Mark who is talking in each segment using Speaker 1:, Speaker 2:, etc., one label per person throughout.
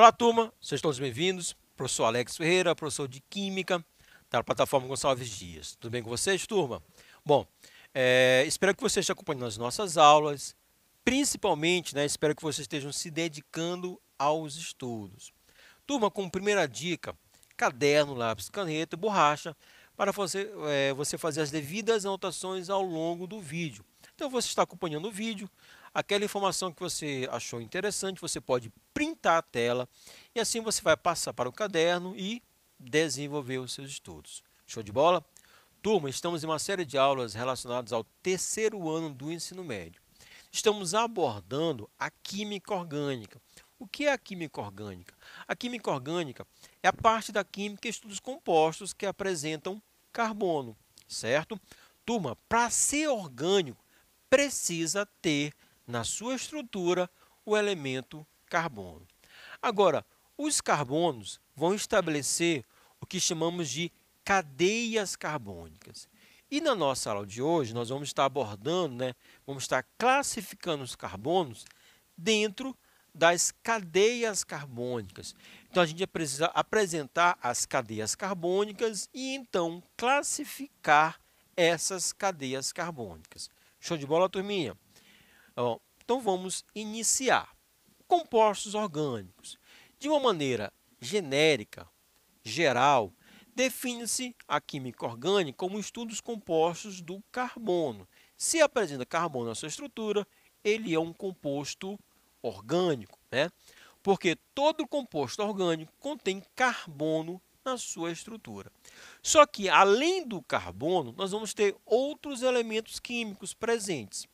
Speaker 1: Olá, turma, sejam todos bem-vindos. Professor Alex Ferreira, professor de Química da plataforma Gonçalves Dias. Tudo bem com vocês, turma? Bom, espero que vocês estejam acompanhando as nossas aulas, principalmente, espero que vocês estejam se dedicando aos estudos. Turma, como primeira dica, caderno, lápis, caneta e borracha, para você fazer as devidas anotações ao longo do vídeo. Então, você está acompanhando o vídeo, aquela informação que você achou interessante, você pode printar a tela e assim você vai passar para o caderno e desenvolver os seus estudos. Show de bola? Turma, estamos em uma série de aulas relacionadas ao terceiro ano do ensino médio. Estamos abordando a química orgânica. O que é a química orgânica? A química orgânica é a parte da química que estuda os compostos que apresentam carbono, certo? Turma, para ser orgânico, precisa ter na sua estrutura o elemento carbono. Agora, os carbonos vão estabelecer o que chamamos de cadeias carbônicas. E na nossa aula de hoje, nós vamos estar abordando, vamos estar classificando os carbonos dentro das cadeias carbônicas. Então, a gente precisa apresentar as cadeias carbônicas e, então, classificar essas cadeias carbônicas. Show de bola, turminha? Então, vamos iniciar. Compostos orgânicos. De uma maneira genérica, geral, define-se a química orgânica como estudos compostos do carbono. Se apresenta carbono na sua estrutura, ele é um composto orgânico, porque todo composto orgânico contém carbono na sua estrutura. Só que, além do carbono, nós vamos ter outros elementos químicos presentes.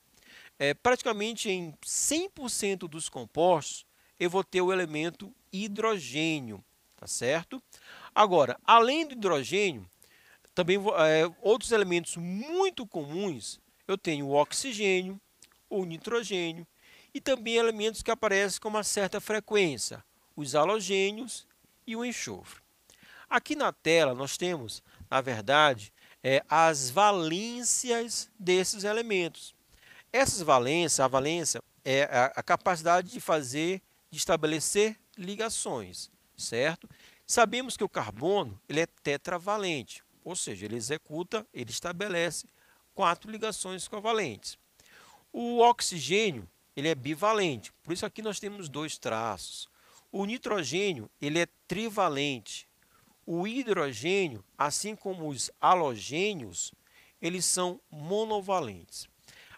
Speaker 1: Praticamente em 100% dos compostos, eu vou ter o elemento hidrogênio, tá certo? Agora, além do hidrogênio, também outros elementos muito comuns, eu tenho o oxigênio, o nitrogênio e também elementos que aparecem com uma certa frequência, os halogênios e o enxofre. Aqui na tela nós temos, na verdade, as valências desses elementos. Essas valências, a valência é a capacidade de estabelecer ligações, certo? Sabemos que o carbono ele é tetravalente, ou seja, ele estabelece 4 ligações covalentes. O oxigênio ele é bivalente, por isso aqui nós temos 2 traços. O nitrogênio ele é trivalente. O hidrogênio, assim como os halogênios, eles são monovalentes.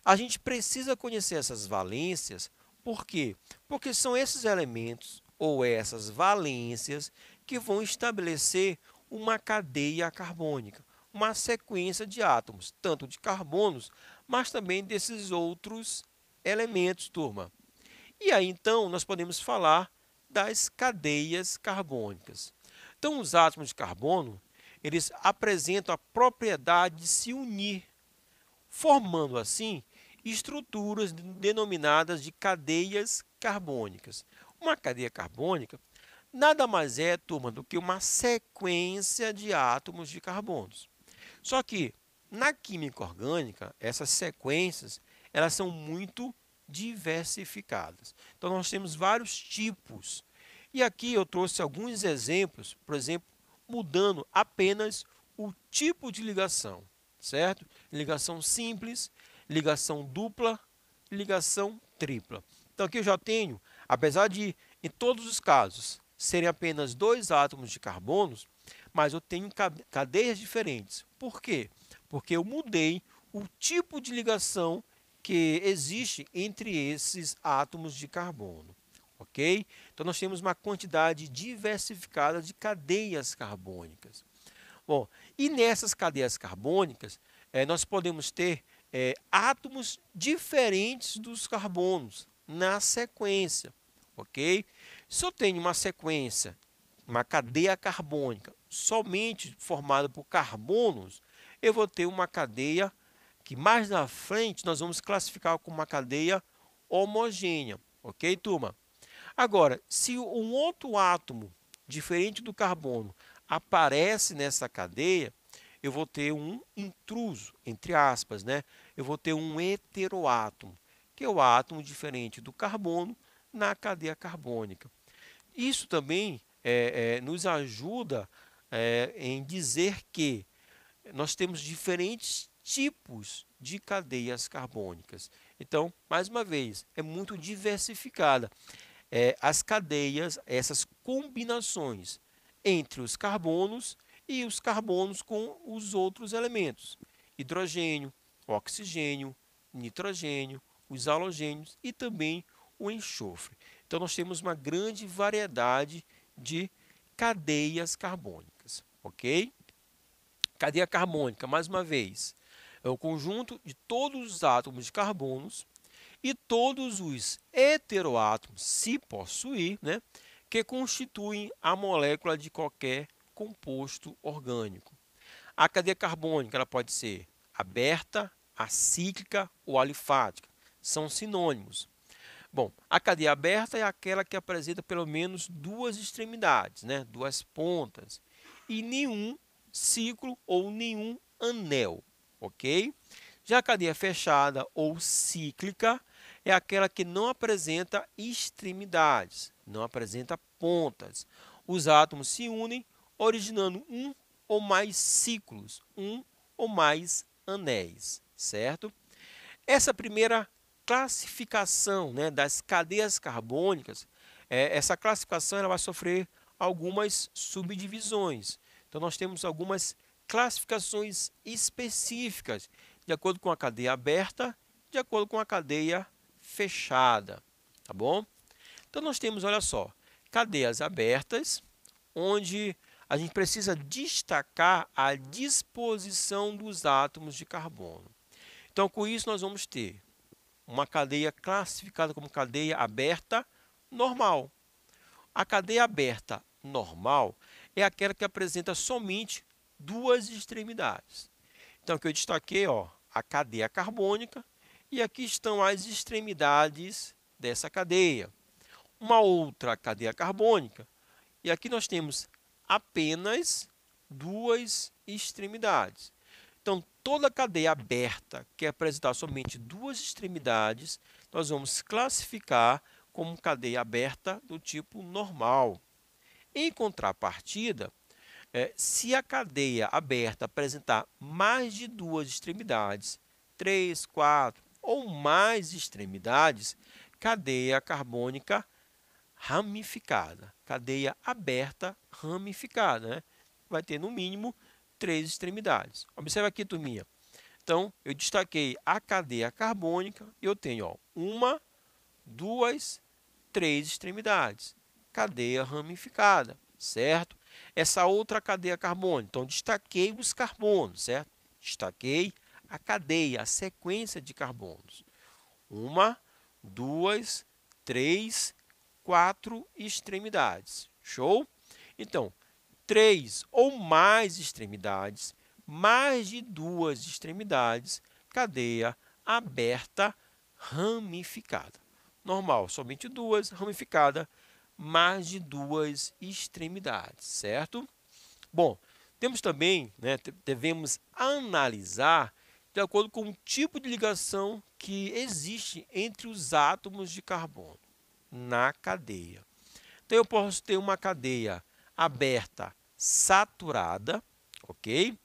Speaker 1: A gente precisa conhecer essas valências, por quê? Porque são esses elementos ou essas valências que vão estabelecer uma cadeia carbônica, uma sequência de átomos, tanto de carbonos, mas também desses outros elementos, turma. E aí, então, nós podemos falar das cadeias carbônicas. Então, os átomos de carbono, eles apresentam a propriedade de se unir, formando, assim, estruturas denominadas de cadeias carbônicas. Uma cadeia carbônica nada mais é, turma, do que uma sequência de átomos de carbonos. Só que, na química orgânica, essas sequências elas são muito diversificadas. Então, nós temos vários tipos. E aqui eu trouxe alguns exemplos, por exemplo, mudando apenas o tipo de ligação, certo? Ligação simples, ligação dupla, ligação tripla. Então, aqui eu já tenho, apesar de, em todos os casos, serem apenas 2 átomos de carbonos, mas eu tenho cadeias diferentes. Por quê? Porque eu mudei o tipo de ligação que existe entre esses átomos de carbono. Ok? Então, nós temos uma quantidade diversificada de cadeias carbônicas. Bom, e nessas cadeias carbônicas, nós podemos ter átomos diferentes dos carbonos na sequência, ok? Se eu tenho uma sequência, uma cadeia carbônica somente formada por carbonos, eu vou ter uma cadeia que mais na frente nós vamos classificar como uma cadeia homogênea, ok, turma? Agora, se um outro átomo diferente do carbono aparece nessa cadeia, eu vou ter um intruso, entre aspas, Eu vou ter um heteroátomo, que é o átomo diferente do carbono na cadeia carbônica. Isso também nos ajuda em dizer que nós temos diferentes tipos de cadeias carbônicas. Então, mais uma vez, é muito diversificada. As cadeias, essas combinações entre os carbonos e os carbonos com os outros elementos, hidrogênio, oxigênio, nitrogênio, os halogênios e também o enxofre. Então, nós temos uma grande variedade de cadeias carbônicas, ok? Cadeia carbônica, mais uma vez, é o conjunto de todos os átomos de carbonos e todos os heteroátomos, se possuir, né, que constituem a molécula de qualquer composto orgânico. A cadeia carbônica ela pode ser aberta, acíclica ou alifática. São sinônimos. Bom, a cadeia aberta é aquela que apresenta pelo menos duas extremidades, né, duas pontas, e nenhum ciclo ou nenhum anel, ok? Já a cadeia fechada ou cíclica é aquela que não apresenta extremidades, não apresenta pontas. Os átomos se unem, originando um ou mais ciclos, um ou mais anéis, certo? Essa primeira classificação, né, das cadeias carbônicas, essa classificação ela vai sofrer algumas subdivisões. Então, nós temos algumas classificações específicas, de acordo com a cadeia aberta, de acordo com a cadeia fechada, tá bom? Então, nós temos, olha só, cadeias abertas, onde a gente precisa destacar a disposição dos átomos de carbono. Então, com isso, nós vamos ter uma cadeia classificada como cadeia aberta normal. A cadeia aberta normal é aquela que apresenta somente duas extremidades. Então, aqui eu destaquei a cadeia carbônica e aqui estão as extremidades dessa cadeia. Uma outra cadeia carbônica e aqui nós temos apenas duas extremidades. Então, toda cadeia aberta que apresentar somente duas extremidades, nós vamos classificar como cadeia aberta do tipo normal. Em contrapartida, se a cadeia aberta apresentar mais de duas extremidades, 3, 4 ou mais extremidades, cadeia carbônica ramificada, cadeia aberta ramificada, né? Vai ter no mínimo 3 extremidades. Observe aqui, turminha. Então, eu destaquei a cadeia carbônica, eu tenho uma, duas, 3 extremidades. Cadeia ramificada, certo? Essa outra cadeia carbônica, então destaquei os carbonos, certo? Destaquei a cadeia, a sequência de carbonos. Uma, duas, 3, 4 extremidades. Show? Então, 3 ou mais extremidades, mais de duas extremidades, cadeia aberta ramificada. Normal, somente duas, ramificada, mais de duas extremidades, certo? Bom, temos também, né, devemos analisar de acordo com o tipo de ligação que existe entre os átomos de carbono na cadeia. Então, eu posso ter uma cadeia aberta saturada, ok?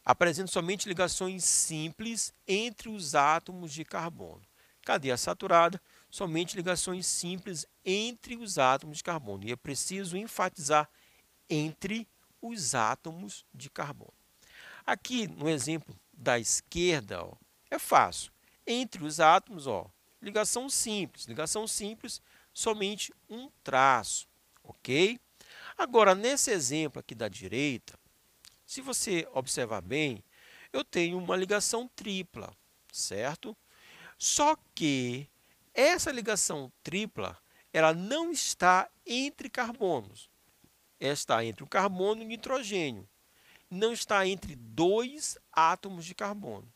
Speaker 1: Apresenta somente ligações simples entre os átomos de carbono. Cadeia saturada, somente ligações simples entre os átomos de carbono. E é preciso enfatizar entre os átomos de carbono. Aqui, no exemplo da esquerda, é fácil. Entre os átomos, ligação simples, somente um traço, ok? Agora, nesse exemplo aqui da direita, se você observar bem, eu tenho uma ligação tripla, certo? Só que essa ligação tripla, ela não está entre carbonos. Ela está entre o carbono e o nitrogênio. Não está entre dois átomos de carbono.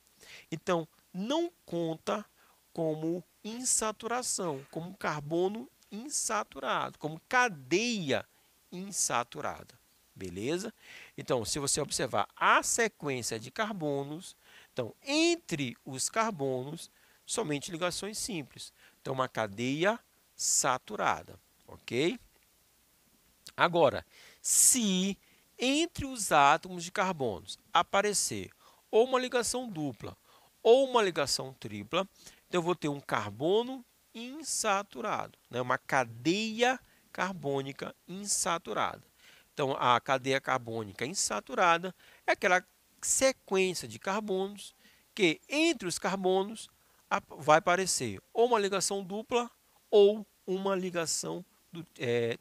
Speaker 1: Então, não conta como insaturação, como carbono insaturado, como cadeia insaturada. Beleza? Então, se você observar a sequência de carbonos, então, entre os carbonos, somente ligações simples. Então, uma cadeia saturada, ok? Agora, se entre os átomos de carbonos aparecer ou uma ligação dupla ou uma ligação tripla, então eu vou ter um carbono insaturado, né? Uma cadeia carbônica insaturada. Então, a cadeia carbônica insaturada é aquela sequência de carbonos que entre os carbonos vai aparecer ou uma ligação dupla ou uma ligação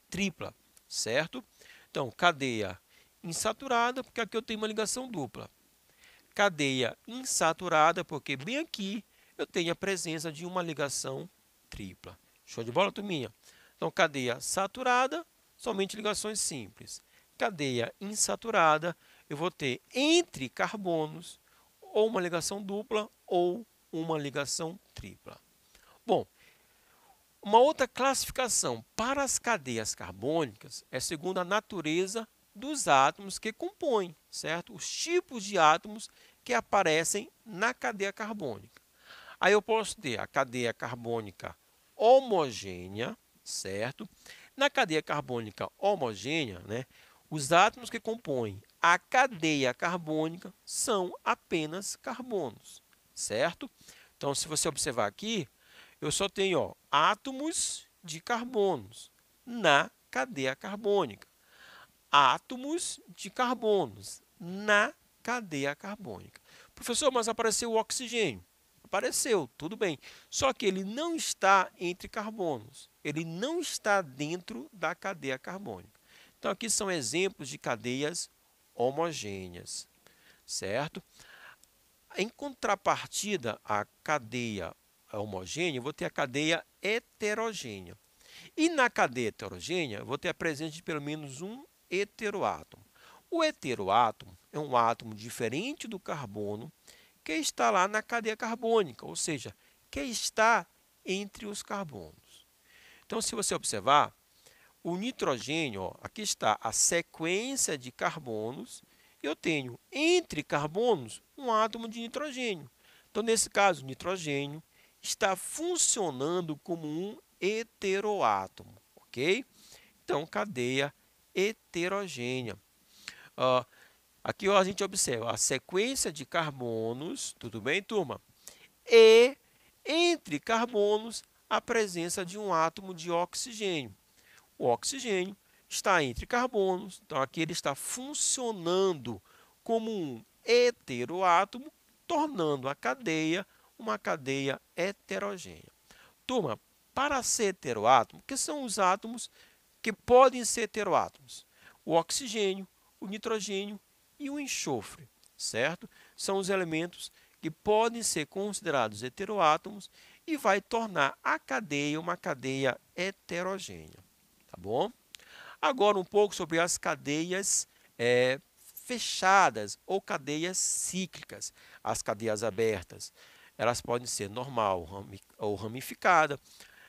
Speaker 1: tripla, certo? Então, cadeia insaturada, porque aqui eu tenho uma ligação dupla. Cadeia insaturada, porque bem aqui eu tenho a presença de uma ligação tripla. Show de bola, turminha? Então, cadeia saturada, somente ligações simples. Cadeia insaturada, eu vou ter entre carbonos ou uma ligação dupla ou uma ligação tripla. Bom, uma outra classificação para as cadeias carbônicas é segundo a natureza dos átomos que compõem, certo? Os tipos de átomos que aparecem na cadeia carbônica. Aí eu posso ter a cadeia carbônica homogênea, certo? Na cadeia carbônica homogênea, né, os átomos que compõem a cadeia carbônica são apenas carbonos, certo? Então, se você observar aqui, eu só tenho átomos de carbonos na cadeia carbônica. Átomos de carbonos na cadeia carbônica. Professor, mas apareceu o oxigênio. Apareceu, tudo bem. Só que ele não está entre carbonos. Ele não está dentro da cadeia carbônica. Então, aqui são exemplos de cadeias homogêneas, certo? Em contrapartida à cadeia homogênea, eu vou ter a cadeia heterogênea. E na cadeia heterogênea, eu vou ter a presença de pelo menos um heteroátomo. O heteroátomo é um átomo diferente do carbono que está lá na cadeia carbônica, ou seja, que está entre os carbonos. Então, se você observar, o nitrogênio, aqui está a sequência de carbonos, eu tenho entre carbonos um átomo de nitrogênio. Então, nesse caso, o nitrogênio está funcionando como um heteroátomo, ok? Então, cadeia heterogênea. Aqui a gente observa a sequência de carbonos, tudo bem, turma? E entre carbonos a presença de um átomo de oxigênio. O oxigênio está entre carbonos, então aqui ele está funcionando como um heteroátomo, tornando a cadeia uma cadeia heterogênea. Turma, para ser heteroátomo, que são os átomos que podem ser heteroátomos? O oxigênio, o nitrogênio e o enxofre, certo? São os elementos que podem ser considerados heteroátomos e vai tornar a cadeia uma cadeia heterogênea, tá bom? Agora um pouco sobre as cadeias fechadas ou cadeias cíclicas. As cadeias abertas, elas podem ser normal ou ramificada,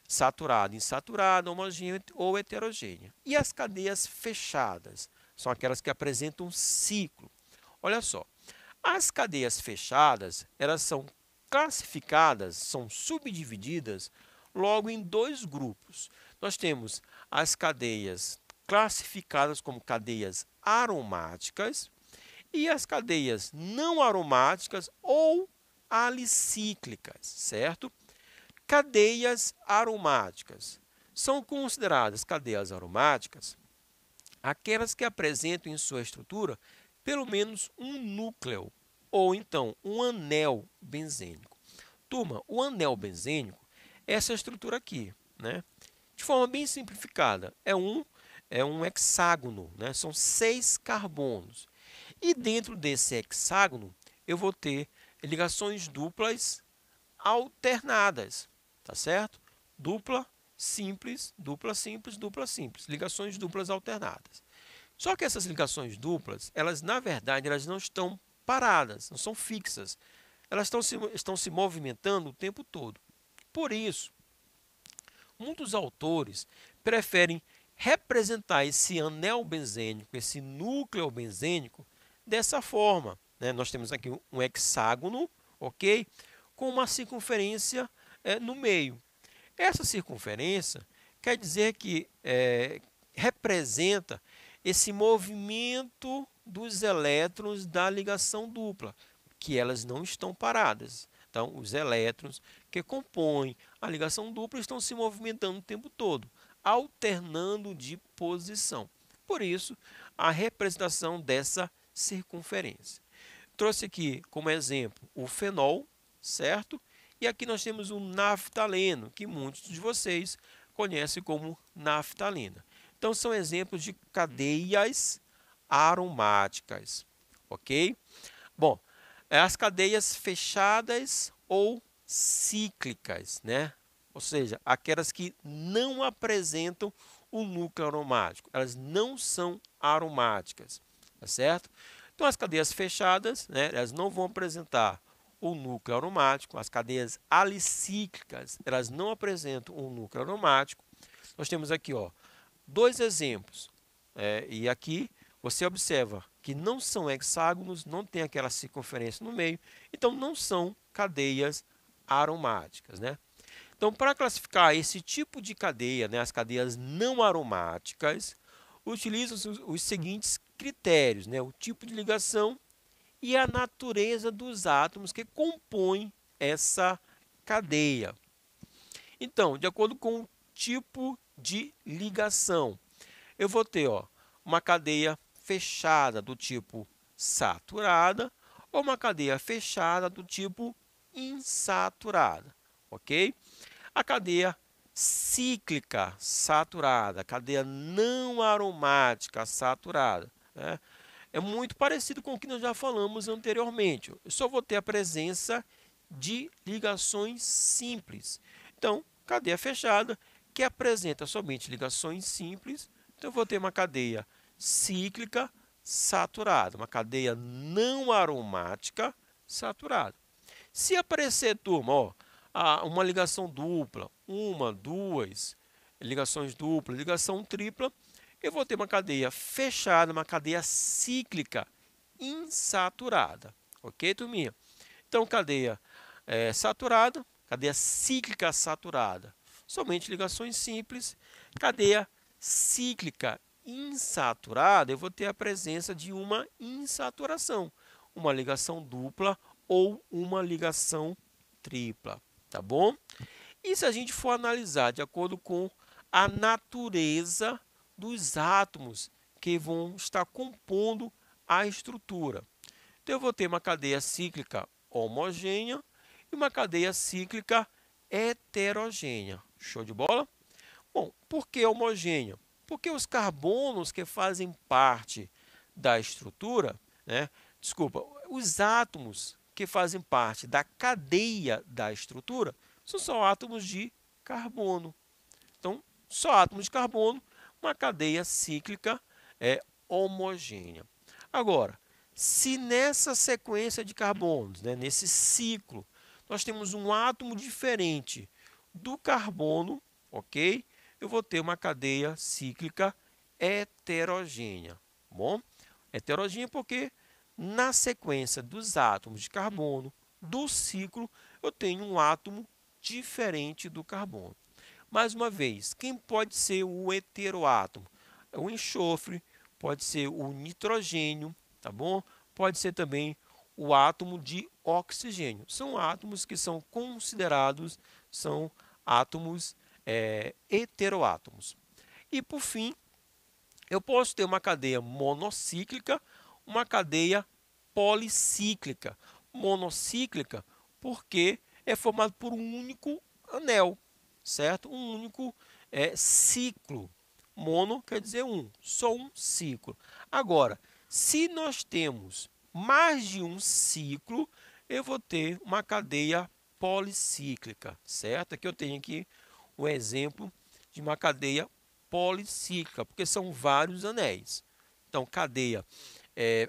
Speaker 1: saturada, insaturada, homogênea ou heterogênea. E as cadeias fechadas são aquelas que apresentam um ciclo. Olha só, as cadeias fechadas, elas são classificadas, são subdivididas logo em dois grupos. Nós temos as cadeias classificadas como cadeias aromáticas e as cadeias não aromáticas ou alicíclicas, certo? Cadeias aromáticas são consideradas cadeias aromáticas aquelas que apresentam em sua estrutura pelo menos um núcleo ou então um anel benzênico. Turma, o anel benzênico é essa estrutura aqui, né? De forma bem simplificada, é um hexágono, né? São 6 carbonos. E dentro desse hexágono eu vou ter ligações duplas alternadas, tá certo? Dupla, simples, dupla simples, dupla simples, ligações duplas alternadas. Só que essas ligações duplas, elas na verdade elas não estão paradas, não são fixas. Elas estão se movimentando o tempo todo. Por isso, muitos autores preferem representar esse anel benzênico, esse núcleo benzênico, dessa forma, né? Nós temos aqui um hexágono, ok? Com uma circunferência no meio. Essa circunferência quer dizer que representa esse movimento dos elétrons da ligação dupla, que elas não estão paradas. Então, os elétrons que compõem a ligação dupla estão se movimentando o tempo todo, alternando de posição. Por isso, a representação dessa circunferência. Trouxe aqui como exemplo o fenol, certo? E aqui nós temos o naftaleno, que muitos de vocês conhecem como naftalina. Então, são exemplos de cadeias aromáticas, ok? Bom, as cadeias fechadas ou cíclicas, né? Ou seja, aquelas que não apresentam o núcleo aromático, elas não são aromáticas, tá certo? Então, as cadeias fechadas, né, elas não vão apresentar o núcleo aromático. As cadeias alicíclicas, elas não apresentam o núcleo aromático. Nós temos aqui, ó, dois exemplos, e aqui você observa que não são hexágonos, não tem aquela circunferência no meio, então não são cadeias aromáticas, né? Então, para classificar esse tipo de cadeia, né, as cadeias não aromáticas, utilizam os seguintes critérios, né, o tipo de ligação e a natureza dos átomos que compõem essa cadeia. Então, de acordo com o tipo de ligação, eu vou ter, ó, uma cadeia fechada do tipo saturada ou uma cadeia fechada do tipo insaturada, ok? A cadeia cíclica saturada, cadeia não aromática saturada, né? É muito parecido com o que nós já falamos anteriormente. Eu só vou ter a presença de ligações simples. Então, cadeia fechada, que apresenta somente ligações simples. Então, eu vou ter uma cadeia cíclica saturada, uma cadeia não aromática saturada. Se aparecer, turma, ó, uma ligação dupla, uma, duas ligações duplas, ligação tripla, eu vou ter uma cadeia fechada, uma cadeia cíclica insaturada. Ok, turminha? Então, cadeia saturada, cadeia cíclica saturada, somente ligações simples. Cadeia cíclica insaturada, eu vou ter a presença de uma insaturação, uma ligação dupla ou uma ligação tripla, tá bom? E se a gente for analisar de acordo com a natureza dos átomos que vão estar compondo a estrutura. Então, eu vou ter uma cadeia cíclica homogênea e uma cadeia cíclica heterogênea. Show de bola? Bom, por que homogênea? Porque os carbonos que fazem parte da estrutura, né? Desculpa, os átomos que fazem parte da cadeia da estrutura são só átomos de carbono. Então, só átomos de carbono, uma cadeia cíclica homogênea. Agora, se nessa sequência de carbonos, né, nesse ciclo, nós temos um átomo diferente do carbono, ok? Eu vou ter uma cadeia cíclica heterogênea. Bom, heterogênea porque na sequência dos átomos de carbono do ciclo, eu tenho um átomo diferente do carbono. Mais uma vez, quem pode ser o heteroátomo? É o enxofre, pode ser o nitrogênio, tá bom? Pode ser também o átomo de oxigênio. São átomos que são considerados, são átomos heteroátomos. E por fim, eu posso ter uma cadeia monocíclica, uma cadeia policíclica. Monocíclica porque é formado por um único anel, certo? Um único ciclo. Mono quer dizer um, só um ciclo. Agora, se nós temos mais de um ciclo, eu vou ter uma cadeia policíclica, certo? Aqui eu tenho aqui o exemplo de uma cadeia policíclica, porque são vários anéis. Então,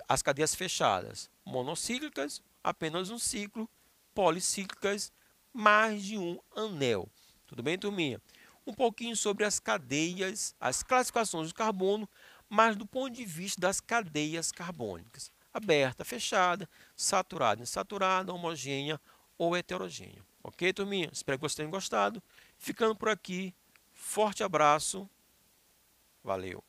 Speaker 1: as cadeias fechadas, monocíclicas, apenas um ciclo, policíclicas, mais de um anel. Tudo bem, turminha? Um pouquinho sobre as cadeias, as classificações do carbono, mas do ponto de vista das cadeias carbônicas. Aberta, fechada, saturada, insaturada, homogênea ou heterogênea. Ok, turminha? Espero que vocês tenham gostado. Ficando por aqui, forte abraço. Valeu!